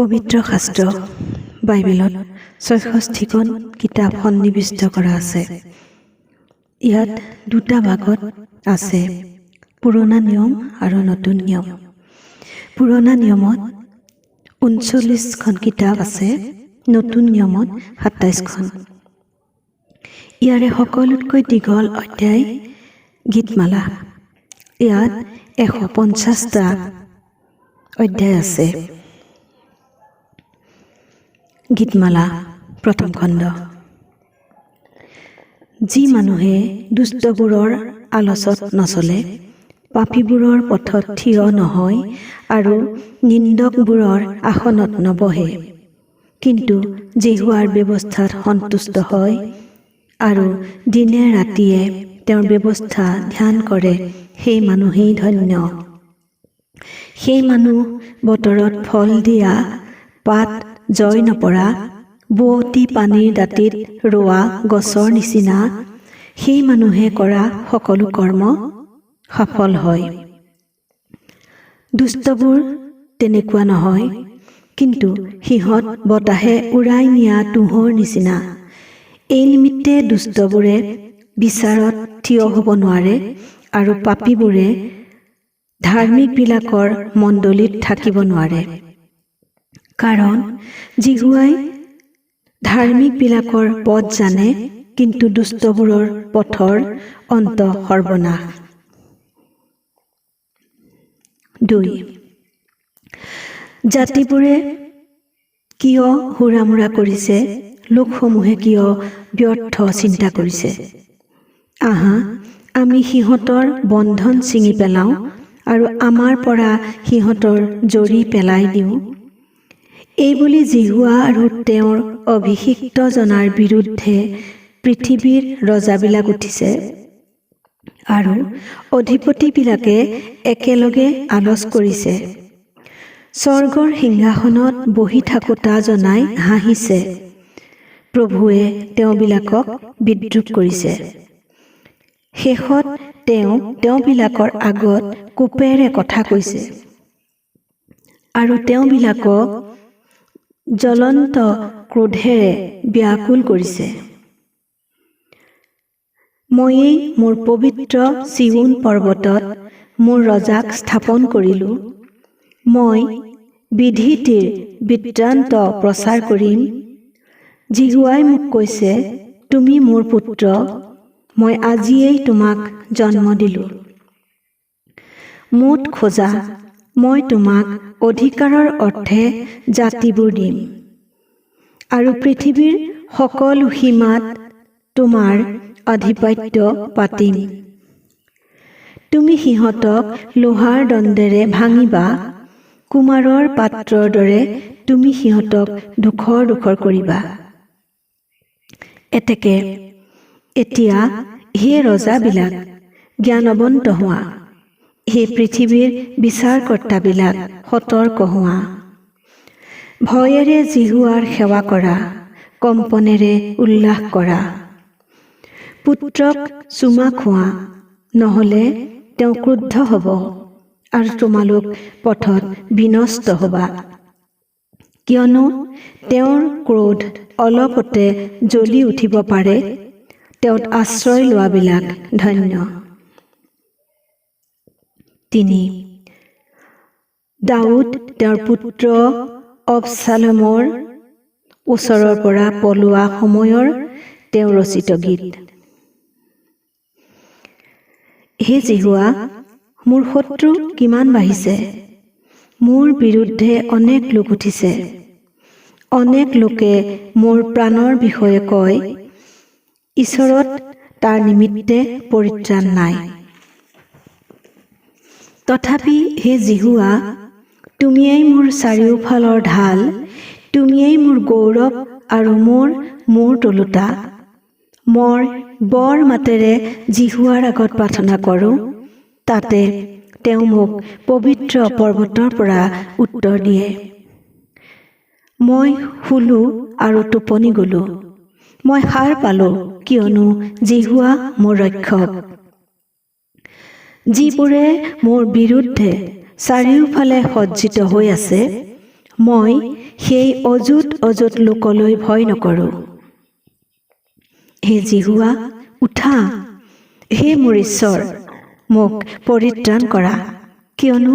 পবিত্ৰ শাস্ত্ৰ বাইবেলত ৬৬খন কিতাপ সন্নিৱিষ্ট কৰা আছে। ইয়াত দুটা ভাগত আছে, পুৰণা নিয়ম আৰু নতুন নিয়ম। পুৰণা নিয়মত ৩৯খন কিতাপ আছে, নতুন নিয়মত ২৭খন। ইয়াৰে সকলোতকৈ দীঘল অধ্যায় গীতমালা। ইয়াত ১৫০টা অধ্যায় আছে। গীতমালা প্ৰথম খণ্ড। যি মানুহে দুষ্টবোৰৰ আলচত নচলে, পাপীবোৰৰ পথত থিয় নহয় আৰু নিন্দকবোৰৰ আসনত নবহে, কিন্তু জিহুৱাৰ ব্যৱস্থাত সন্তুষ্ট হয় আৰু দিনে ৰাতিয়ে তেওঁৰ ব্যৱস্থা ধ্যান কৰে, সেই মানুহেই ধন্য। সেই মানুহ বতৰত ফল দিয়া, পাত জয় নপৰা, বোৱতী পানীৰ দাঁতিত ৰোৱা গছৰ নিচিনা, সেই মানুহে কৰা সকলো কৰ্ম সফল হয়। দুষ্টবোৰ তেনেকুৱা নহয়, কিন্তু সিহঁত বতাহে উৰাই নিয়া তুঁহৰ নিচিনা। এই নিমিত্তে দুষ্টবোৰে বিচাৰত থিয় হ'ব নোৱাৰে আৰু পাপীবোৰে ধাৰ্মিকবিলাকৰ মণ্ডলীত থাকিব নোৱাৰে। কাৰণ জিহুৱাই ধাৰ্মিকবিলাকৰ পথ জানে, কিন্তু দুষ্টবোৰৰ পথৰ অন্ত সৰ্বনাশ। ২. জাতিবোৰে কিয় হুৰামোৰা কৰিছে, লোকসমূহে কিয় ব্যৰ্থ চিন্তা কৰিছে। আহা, আমি সিহঁতৰ বন্ধন ছিঙি পেলাওঁ আৰু আমাৰ পৰা সিহঁতৰ জৰী পেলাই দিওঁ। এইবুলি জিহুৱা আৰু তেওঁৰ অভিষিক্তজনাৰ বিৰুদ্ধে পৃথিৱীৰ ৰজাবিলাক উঠিছে আৰু অধিপতিবিলাকে একেলগে আলচ কৰিছে। স্বৰ্গৰ সিংহাসনত বহি থাকোঁতা জনাই হাঁহিছে, প্ৰভুৱে তেওঁবিলাকক বিদ্ৰূপ কৰিছে। শেষত তেওঁবিলাকৰ আগত কোপেৰে কথা কৈছে আৰু তেওঁবিলাকক জ্বলন্ত ক্ৰোধেৰে ব্যাকুল কৰিছে। ময়েই মোৰ পবিত্ৰ চিউন পৰ্বতত মোৰ ৰজাক স্থাপন কৰিলোঁ। মই বিধি-নীতিৰ বৃত্তান্ত প্ৰচাৰ কৰিম। জিহুৱাই মোক কৈছে, তুমি মোৰ পুত্ৰ, মই আজিয়েই তোমাক জন্ম দিলোঁ। মুঠ খোজা, মই তোমাক অধিকাৰৰ অৰ্থে জাতিবোৰ দিম আৰু পৃথিৱীৰ সকলো সীমাত তোমাৰ আধিপত্য পাতিম। তুমি সিহঁতক লোহাৰ দণ্ডেৰে ভাঙিবা, কুমাৰৰ পাত্ৰৰ দৰে তুমি সিহঁতক ডোখৰ ডোখৰ কৰিবা। এতেকে এতিয়া হে ৰজাবিলাক, জ্ঞানৱন্ত হোৱা, হে পৃথিৱীৰ বিচাৰকৰ্তাবিলাক, সতৰ্ক হোৱা। ভয়েৰে জিহুৱাৰ সেৱা কৰা, কম্পনেৰে উল্লাস কৰা। পুত্ৰক চুমা খোৱা, নহ'লে তেওঁ ক্ৰুদ্ধ হ'ব আৰু তোমালোক পথত বিনষ্ট হ'বা, কিয়নো তেওঁৰ ক্ৰোধ অলপতে জ্বলি উঠিব পাৰে। তেওঁত আশ্ৰয় লোৱাবিলাক ধন্য। ৩. দাউদ তেওঁৰ পুত্ৰ অবছালোমৰ ওচৰৰ পৰা পলোৱা সময়ৰ তেওঁ ৰচিত গীত। হে জিহুৱা, মোৰ শত্ৰু কিমান বাঢ়িছে, মোৰ বিৰুদ্ধে অনেক লোক উঠিছে। অনেক লোকে মোৰ প্ৰাণৰ বিষয়ে কয়, ঈশ্বৰত তাৰ নিমিত্তে পৰিত্ৰাণ নাই। তথাপি হে জিহুৱা, তুমিয়েই মোৰ চাৰিওফালৰ ঢাল, তুমিয়েই মোৰ গৌৰৱ আৰু মোৰ মূৰ তোলোতা। মই বৰ মাতেৰে জিহুৱাৰ আগত প্ৰাৰ্থনা কৰোঁ, তাতে তেওঁ মোক পবিত্ৰ পৰ্বতৰ পৰা উত্তৰ দিয়ে। মই শুলো আৰু টোপনি গ'লো, মই সাৰ পালোঁ, কিয়নো জিহুৱা মোৰ ৰক্ষক। যিবোৰে মোৰ বিৰুদ্ধে চাৰিওফালে সজ্জিত হৈ আছে, মই সেই অযুত লোকলৈ ভয় নকৰোঁ। হে জিহুৱা, উঠা। হে মোৰ ঈশ্বৰ, মোক পৰিত্ৰাণ কৰা, কিয়নো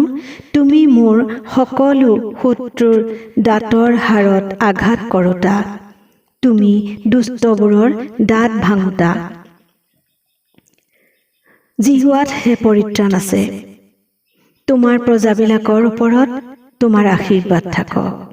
তুমি মোৰ সকলো শত্ৰুৰ দাঁতৰ হাড়ত আঘাত কৰোঁতা, তুমি দুষ্টবোৰৰ দাঁত ভাঙোতা। জিহুৱাতহে পৰিত্ৰাণ আছে। তোমাৰ প্ৰজাবিলাকৰ ওপৰত তোমাৰ আশীৰ্বাদ থাকক।